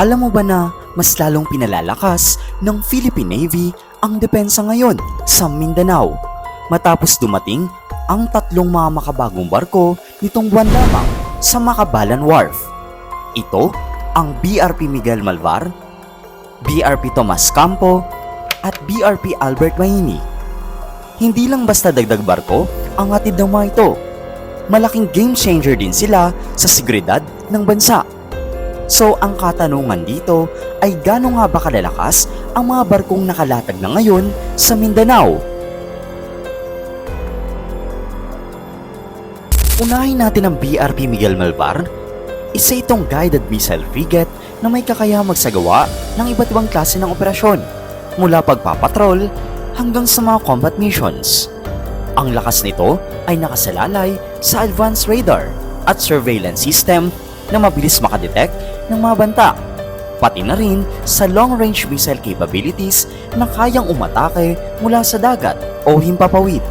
Alam mo ba na mas lalong pinalalakas ng Philippine Navy ang depensa ngayon sa Mindanao matapos dumating ang tatlong mga makabagong barko nitong buwan lamang sa Makabalan Wharf. Ito ang BRP Miguel Malvar, BRP Tomas Campo at BRP Albert Mahini. Hindi lang basta dagdag barko ang hatid ng mga ito. Malaking game changer din sila sa seguridad ng bansa. So ang katanungan dito ay gaano nga ba kalalakas ang mga barkong nakalatag na ngayon sa Mindanao? Unahin natin ang BRP Miguel Malvar. Isa itong guided missile frigate na may kakayahang magsagawa ng iba't ibang klase ng operasyon, mula pagpapatrol hanggang sa mga combat missions. Ang lakas nito ay nakasalalay sa advanced radar at surveillance system na mabilis makadetect ng mga banta, pati na rin sa long-range missile capabilities na kayang umatake mula sa dagat o himpapawid.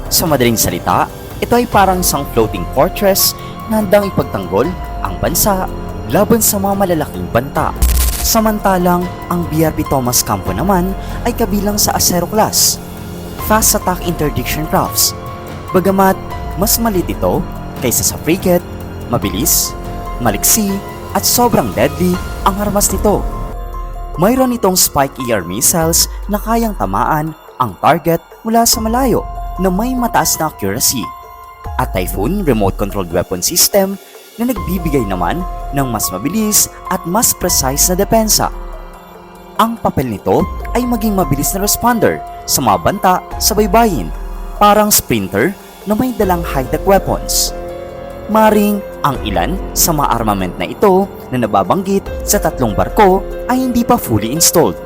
Sa madaling salita, ito ay parang isang floating fortress na handang ipagtanggol ang bansa laban sa mga malalaking banta. Samantalang ang BRP Tomas Campo naman ay kabilang sa Acero class, fast attack interdiction crafts. Bagamat mas maliit ito kaysa sa frigate, mabilis, maliksi at sobrang deadly ang armas nito. Mayroon itong Spike ER missiles na kayang tamaan ang target mula sa malayo na may mataas na accuracy, at Typhoon remote controlled weapon system na nagbibigay naman ng mas mabilis at mas precise na depensa. Ang papel nito ay maging mabilis na responder sa mga banta sa baybayin, parang sprinter na may dalang high-tech weapons. Maring ang ilan sa mga armament na ito na nababanggit sa tatlong barko ay hindi pa fully installed.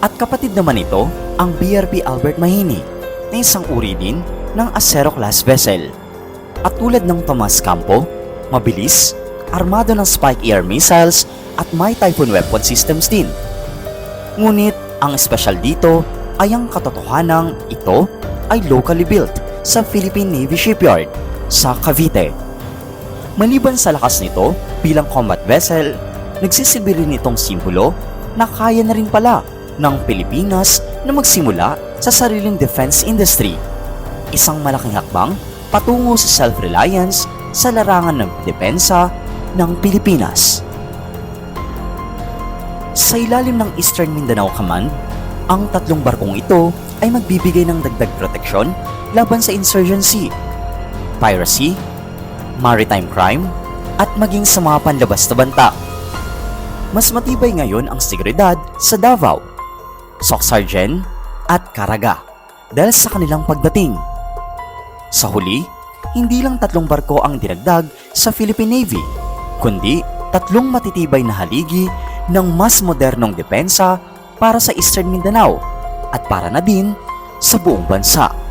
At kapatid naman ito ang BRP Albert Mahini na isang uri din ng Acero class vessel. At tulad ng Tomas Campo, mabilis, armado ng Spike ER missiles at may Typhoon weapon systems din. Ngunit ang espesyal dito ay ang katotohanang ito ay locally built sa Philippine Navy Shipyard sa Cavite. Maliban sa lakas nito bilang combat vessel, nagsisilbi rin itong simbolo na kaya na rin pala ng Pilipinas na magsimula sa sariling defense industry. Isang malaking hakbang patungo sa self-reliance sa larangan ng depensa ng Pilipinas. Sa ilalim ng Eastern Mindanao Command, ang tatlong barkong ito ay magbibigay ng dagdag proteksyon laban sa insurgency, piracy, maritime crime, at maging sa mga panlabas na banta. Mas matibay ngayon ang seguridad sa Davao, Soc-Sargen, at Caraga dahil sa kanilang pagdating. Sa huli, hindi lang tatlong barko ang dinagdag sa Philippine Navy, kundi tatlong matitibay na haligi ng mas modernong depensa para sa Eastern Mindanao at para na din sa buong bansa.